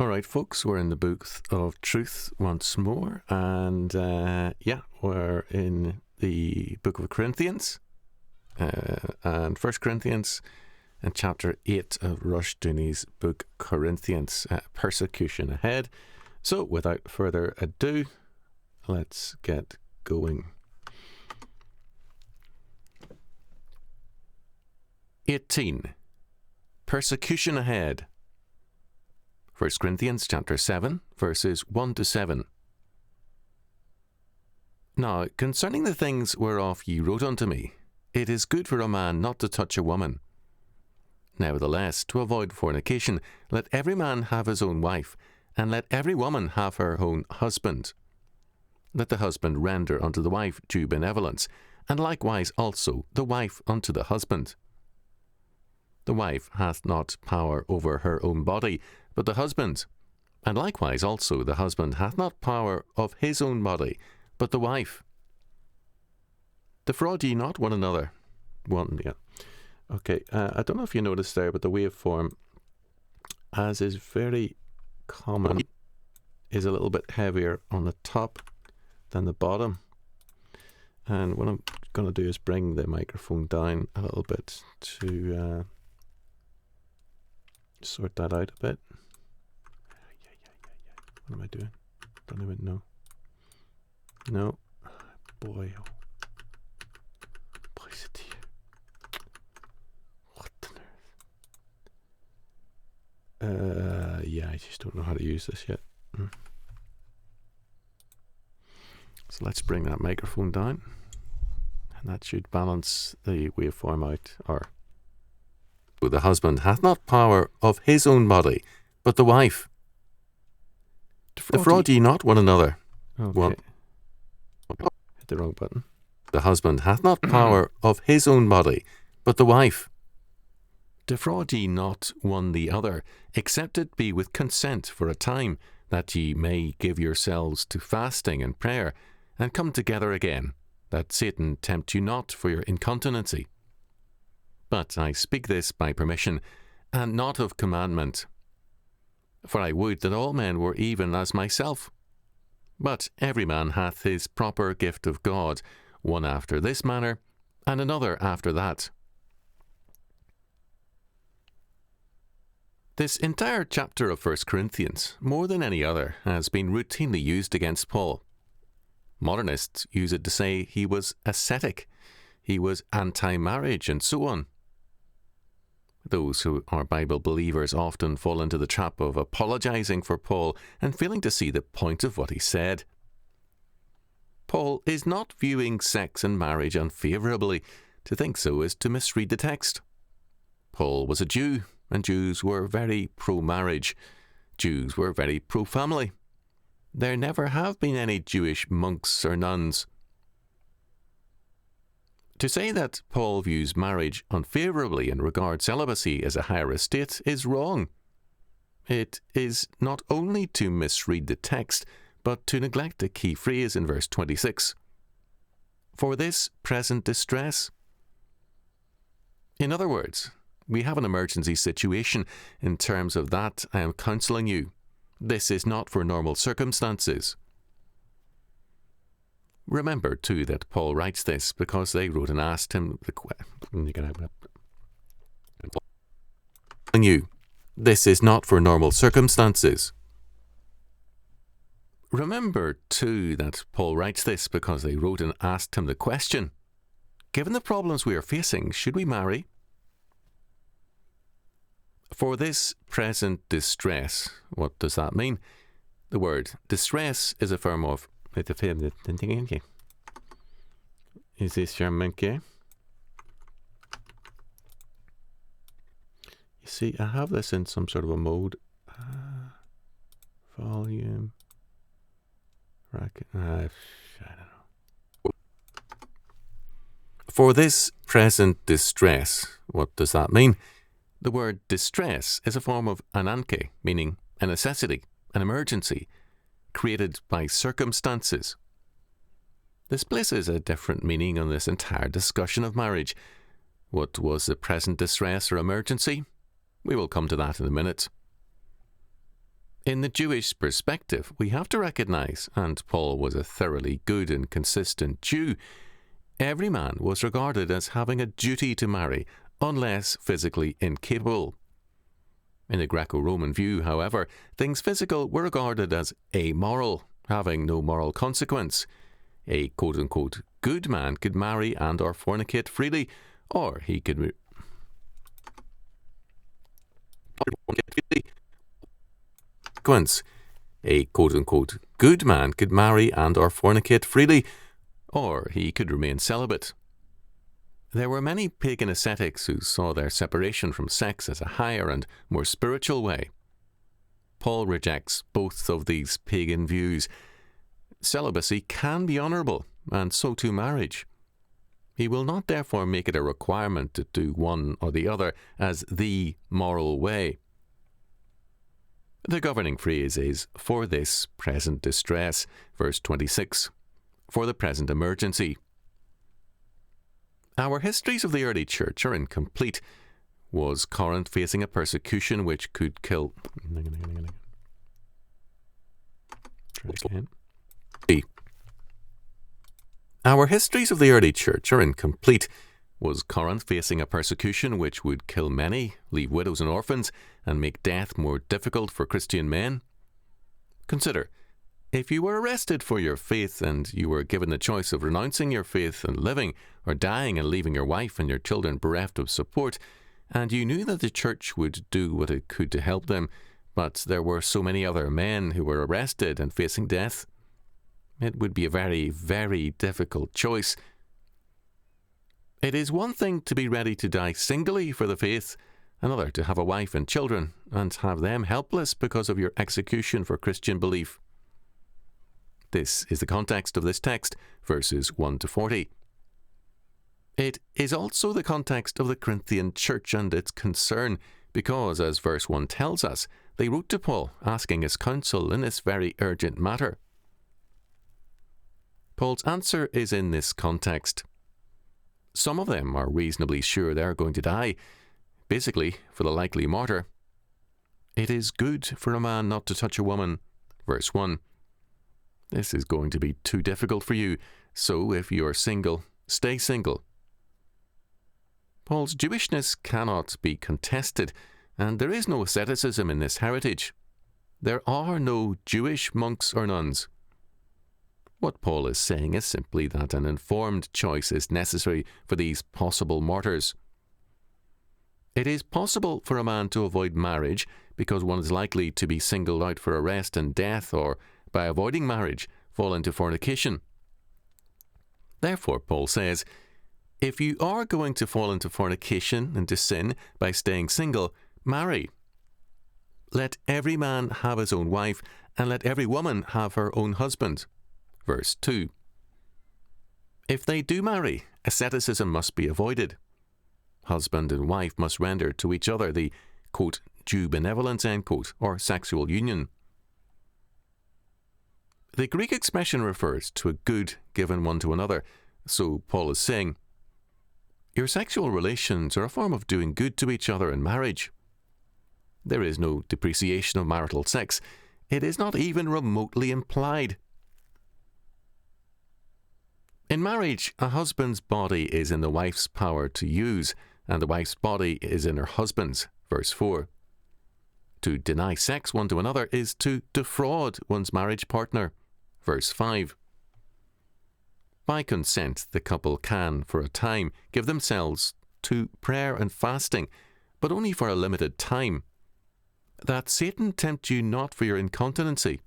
All right, folks, we're in the book of truth once more, and we're in the book of Corinthians, and 1 Corinthians, and chapter 8 of Rushdoony's book, Corinthians, Persecution Ahead. So, without further ado, let's get going. 18. Persecution Ahead. 1 Corinthians chapter 7, verses 1 to 7. Now, concerning the things whereof ye wrote unto me, it is good for a man not to touch a woman. Nevertheless, to avoid fornication, let every man have his own wife, and let every woman have her own husband. Let the husband render unto the wife due benevolence, and likewise also the wife unto the husband. The wife hath not power over her own body, but the husband. And likewise also the husband hath not power of his own body, but the wife. Defraud ye not one another. Okay, I don't know if you noticed there, but the waveform, as is very common, is a little bit heavier on the top than the bottom. And what I'm going to do is bring the microphone down a little bit to sort that out a bit. What am I doing? Don't even know. No. Boy, oh. Boy's it here. What on earth? I just don't know how to use this yet. So let's bring that microphone down. And that should balance the waveform out. Or the husband hath not power of his own body, but the wife. Defraud ye not one another. Okay. Hit the wrong button. The husband hath not power of his own body, but the wife. Defraud ye not one the other, except it be with consent for a time, that ye may give yourselves to fasting and prayer, and come together again, that Satan tempt you not for your incontinency. But I speak this by permission, and not of commandment. For I would that all men were even as myself. But every man hath his proper gift of God, one after this manner, and another after that. This entire chapter of 1 Corinthians, more than any other, has been routinely used against Paul. Modernists use it to say he was ascetic, he was anti-marriage, and so on. Those who are Bible believers often fall into the trap of apologizing for Paul and failing to see the point of what he said. Paul is not viewing sex and marriage unfavorably. To think so is to misread the text. Paul was a Jew, and Jews were very pro-marriage. Jews were very pro-family. There never have been any Jewish monks or nuns. To say that Paul views marriage unfavorably and regards celibacy as a higher estate is wrong. It is not only to misread the text, but to neglect a key phrase in verse 26. For this present distress. In other words, we have an emergency situation. In terms of that, I am counselling you. This is not for normal circumstances. Remember, too, that Paul writes this because they wrote and asked him the question. This is not for normal circumstances. Remember, too, that Paul writes this because they wrote and asked him the question, given the problems we are facing, should we marry? For this present distress, what does that mean? The word distress is a form of Is this your monkey? You see, I have this in some sort of a mode. Volume. Racket. I don't know. For this present distress, what does that mean? The word distress is a form of ananke, meaning a necessity, an emergency, created by circumstances. This places a different meaning on this entire discussion of marriage. What was the present distress or emergency? We will come to that in a minute. In the Jewish perspective, we have to recognize, and Paul was a thoroughly good and consistent Jew, every man was regarded as having a duty to marry, unless physically incapable. In the Greco-Roman view, however, things physical were regarded as amoral, having no moral consequence. A quote-unquote good man could marry and or fornicate freely, or he could A quote-unquote good man could marry and or fornicate freely, or he could remain celibate. There were many pagan ascetics who saw their separation from sex as a higher and more spiritual way. Paul rejects both of these pagan views. Celibacy can be honourable, and so too marriage. He will not therefore make it a requirement to do one or the other as the moral way. The governing phrase is, for this present distress, verse 26, for the present emergency. Our histories of the early church are incomplete. Was Corinth facing a persecution which could kill... Our histories of the early church are incomplete. Was Corinth facing a persecution which would kill many, leave widows and orphans, and make death more difficult for Christian men? Consider, if you were arrested for your faith and you were given the choice of renouncing your faith and living, or dying and leaving your wife and your children bereft of support, and you knew that the church would do what it could to help them, but there were so many other men who were arrested and facing death, it would be a very, very difficult choice. It is one thing to be ready to die singly for the faith, another to have a wife and children, and have them helpless because of your execution for Christian belief. This is the context of this text, verses 1 to 40. It is also the context of the Corinthian church and its concern, because, as verse 1 tells us, they wrote to Paul asking his counsel in this very urgent matter. Paul's answer is in this context. Some of them are reasonably sure they're going to die, basically for the likely martyr. It is good for a man not to touch a woman, verse 1. This is going to be too difficult for you, so if you are single, stay single. Paul's Jewishness cannot be contested, and there is no asceticism in this heritage. There are no Jewish monks or nuns. What Paul is saying is simply that an informed choice is necessary for these possible martyrs. It is possible for a man to avoid marriage because one is likely to be singled out for arrest and death, or by avoiding marriage, fall into fornication. Therefore, Paul says, if you are going to fall into fornication, into sin, by staying single, marry. Let every man have his own wife, and let every woman have her own husband. Verse 2. If they do marry, asceticism must be avoided. Husband and wife must render to each other the, quote, due benevolence, end quote, or sexual union. The Greek expression refers to a good given one to another, so Paul is saying, your sexual relations are a form of doing good to each other in marriage. There is no depreciation of marital sex. It is not even remotely implied. In marriage, a husband's body is in the wife's power to use, and the wife's body is in her husband's, verse 4. To deny sex one to another is to defraud one's marriage partner, verse 5. By consent, the couple can, for a time, give themselves to prayer and fasting, but only for a limited time. That Satan tempt you not for your incontinency.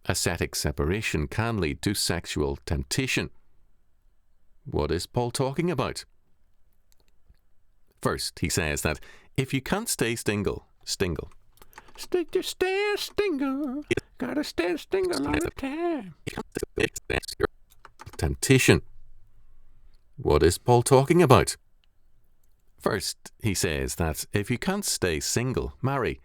Ascetic separation can lead to sexual temptation. What is Paul talking about? First, he says that if you can't stay single, gotta stay single all the time. Temptation. What is Paul talking about? First, he says that if you can't stay single, marry.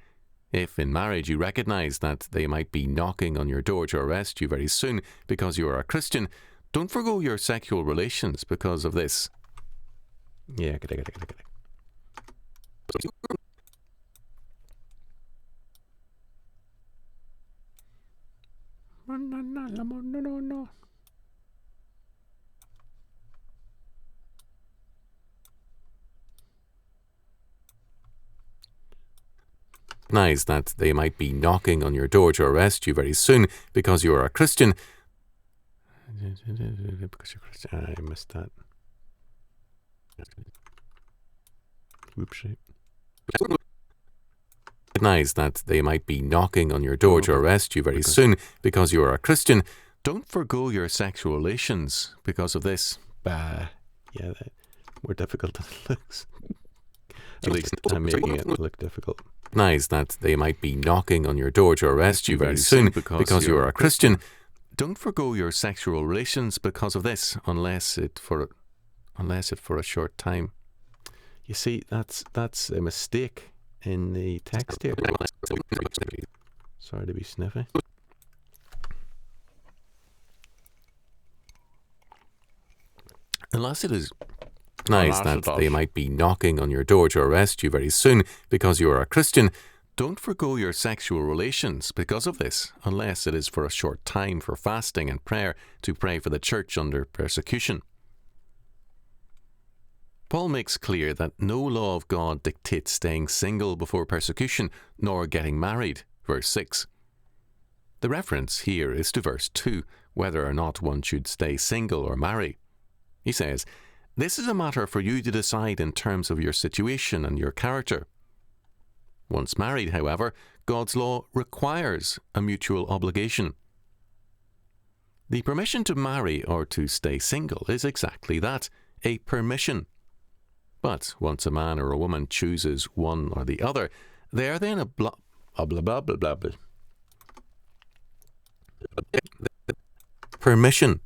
If in marriage you recognize that they might be knocking on your door to arrest you very soon because you are a Christian, don't forgo your sexual relations because of this. Recognize that they might be knocking on your door to arrest you very soon because you are a Christian. Because you're Christian. I missed that. Whoopsie. Recognize that they might be knocking on your door to arrest you very soon because you are a Christian. Don't forgo your sexual relations because of this. Yeah, more difficult than it looks. At least I'm making it look difficult. Recognize that they might be knocking on your door to arrest you very soon because you are a Christian. Don't forgo your sexual relations because of this, unless it for a short time. You see, that's a mistake in the text here. Sorry to be sniffy. Unless it is recognize that they might be knocking on your door to arrest you very soon because you are a Christian. Don't forgo your sexual relations because of this, unless it is for a short time for fasting and prayer to pray for the church under persecution. Paul makes clear that no law of God dictates staying single before persecution, nor getting married, verse 6. The reference here is to verse 2, whether or not one should stay single or marry. He says, "This is a matter for you to decide in terms of your situation and your character." Once married, however, God's law requires a mutual obligation. The permission to marry or to stay single is exactly that, a permission. But once a man or a woman chooses one or the other, they are then permission.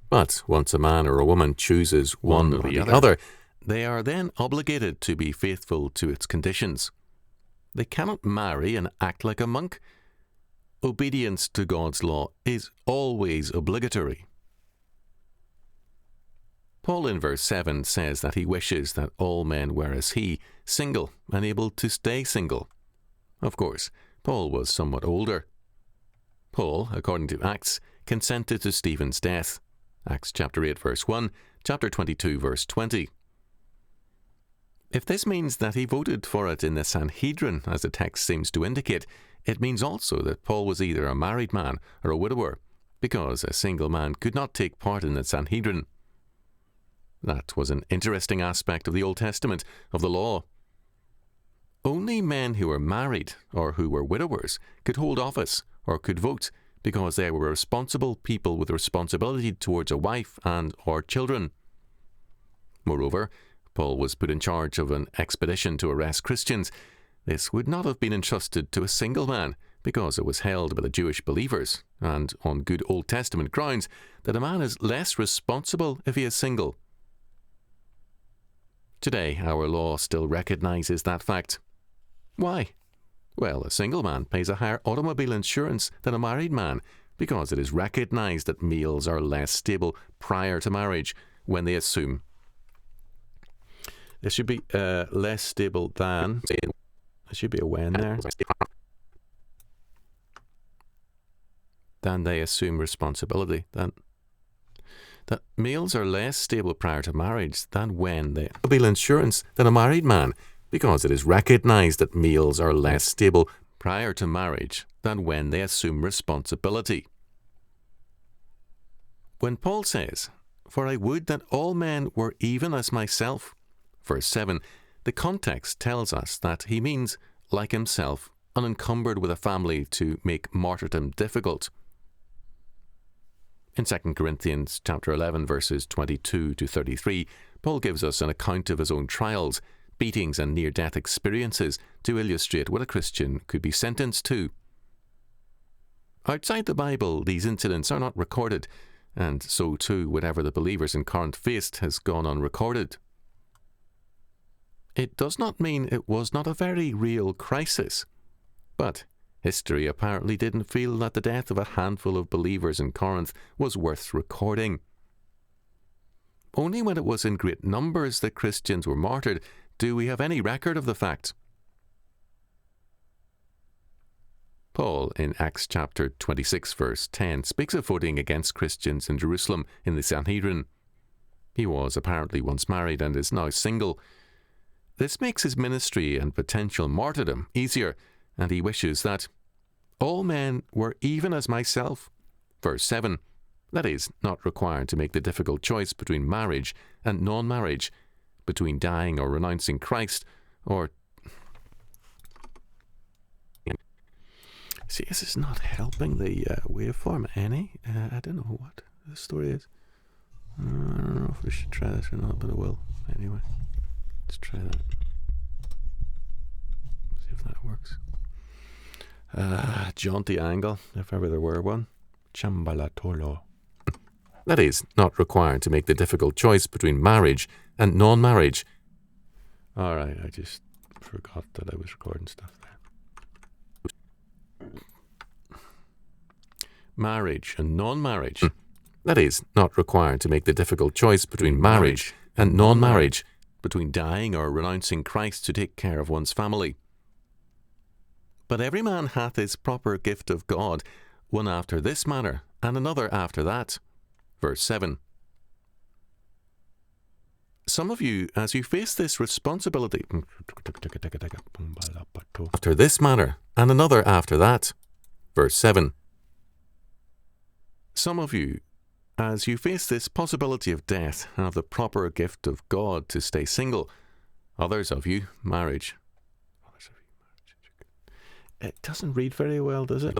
But once a man or a woman chooses one or the other, they are then obligated to be faithful to its conditions. They cannot marry and act like a monk. Obedience to God's law is always obligatory. Paul in verse 7 says that he wishes that all men were as he, single and able to stay single. Of course, Paul was somewhat older. Paul, according to Acts, consented to Stephen's death. Acts chapter 8 verse 1, chapter 22 verse 20. If this means that he voted for it in the Sanhedrin, as the text seems to indicate, it means also that Paul was either a married man or a widower, because a single man could not take part in the Sanhedrin. That was an interesting aspect of the Old Testament, of the law. Only men who were married or who were widowers could hold office or could vote, because they were responsible people with responsibility towards a wife and or children. Moreover, Paul was put in charge of an expedition to arrest Christians. This would not have been entrusted to a single man, because it was held by the Jewish believers, and on good Old Testament grounds, that a man is less responsible if he is single. Today, our law still recognises that fact. Why? Well, a single man pays a higher automobile insurance than a married man, because it is recognised that males are less stable prior to marriage when they assume. There should be less stable than. There should be a when there. Than they assume responsibility. That males are less stable prior to marriage than when they automobile insurance than a married man, because it is recognised that males are less stable prior to marriage than when they assume responsibility. When Paul says, "For I would that all men were even as myself," verse 7, the context tells us that he means, like himself, unencumbered with a family to make martyrdom difficult. In 2 Corinthians chapter 11, verses 22 to 33, Paul gives us an account of his own trials, beatings and near-death experiences to illustrate what a Christian could be sentenced to. Outside the Bible, these incidents are not recorded, and so too whatever the believers in Corinth faced has gone unrecorded. It does not mean it was not a very real crisis, but history apparently didn't feel that the death of a handful of believers in Corinth was worth recording. Only when it was in great numbers that Christians were martyred do we have any record of the fact. Paul Paul, in Acts chapter 26, verse 10, speaks of voting against Christians in Jerusalem in the Sanhedrin. He was apparently once married and is now single. This makes his ministry and potential martyrdom easier, and he wishes that all men were even as myself. Verse 7, that is, not required to make the difficult choice between marriage and non-marriage, between dying or renouncing Christ, or... See, this is not helping the waveform any. I don't know what the story is. I don't know if we should try this or not, but I will. Anyway, let's try that. See if that works. Jaunty angle, if ever there were one. Chambalatolo. That is, not required to make the difficult choice between marriage and non-marriage. Alright, I just forgot that I was recording stuff there. Marriage and non-marriage. That is, not required to make the difficult choice between marriage and non-marriage, between dying or renouncing Christ to take care of one's family. But every man hath his proper gift of God, one after this manner, and another after that. Verse 7. Some of you, as you face this responsibility, after this manner, and another after that. Verse 7. Some of you, as you face this possibility of death, have the proper gift of God to stay single. Others of you, marriage. It doesn't read very well, does it?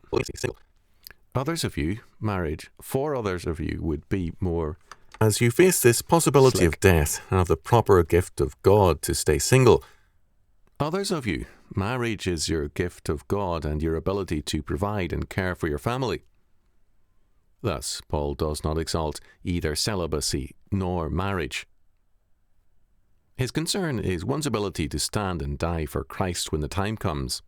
Others of you, marriage. For others of you would be more. As you face this possibility of death, have the proper gift of God to stay single. Others of you, marriage is your gift of God and your ability to provide and care for your family. Thus, Paul does not exalt either celibacy nor marriage. His concern is one's ability to stand and die for Christ when the time comes.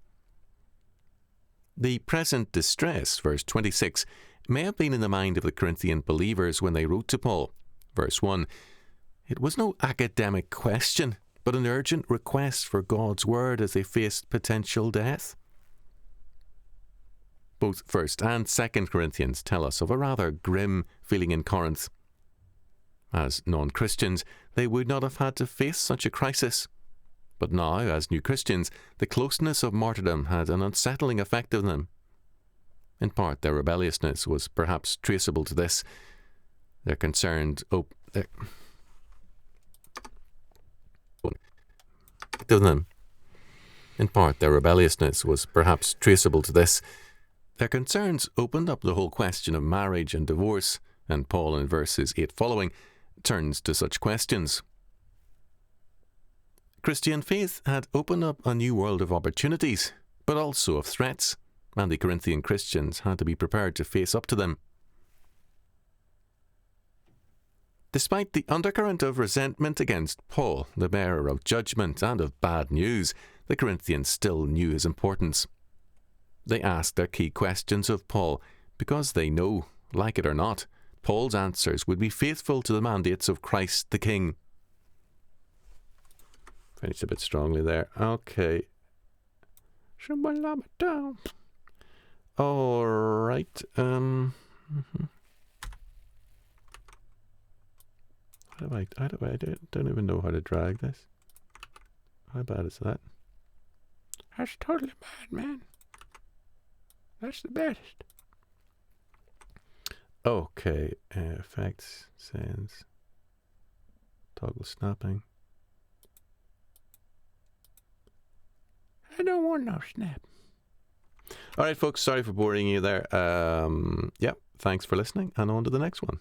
The present distress, verse 26, may have been in the mind of the Corinthian believers when they wrote to Paul. Verse 1, it was no academic question, but an urgent request for God's word as they faced potential death. Both 1st and 2nd Corinthians tell us of a rather grim feeling in Corinth. As non-Christians, they would not have had to face such a crisis. But now, as new Christians, the closeness of martyrdom had an unsettling effect on them. In part, their rebelliousness was perhaps traceable to this. Their concerned In part, their rebelliousness was perhaps traceable to this. Their concerns opened up the whole question of marriage and divorce, and Paul in verses 8 following turns to such questions. Christian faith had opened up a new world of opportunities, but also of threats, and the Corinthian Christians had to be prepared to face up to them. Despite the undercurrent of resentment against Paul, the bearer of judgment and of bad news, the Corinthians still knew his importance. They asked their key questions of Paul because they know, like it or not, Paul's answers would be faithful to the mandates of Christ the King. Finished a bit strongly there. Okay. All right. I don't even know how to drag this. How bad is that? That's totally bad, man. That's the best. Okay, effects, sends, toggle snapping. I don't want no snap. Alright folks, sorry for boring you there. Thanks for listening, and on to the next one.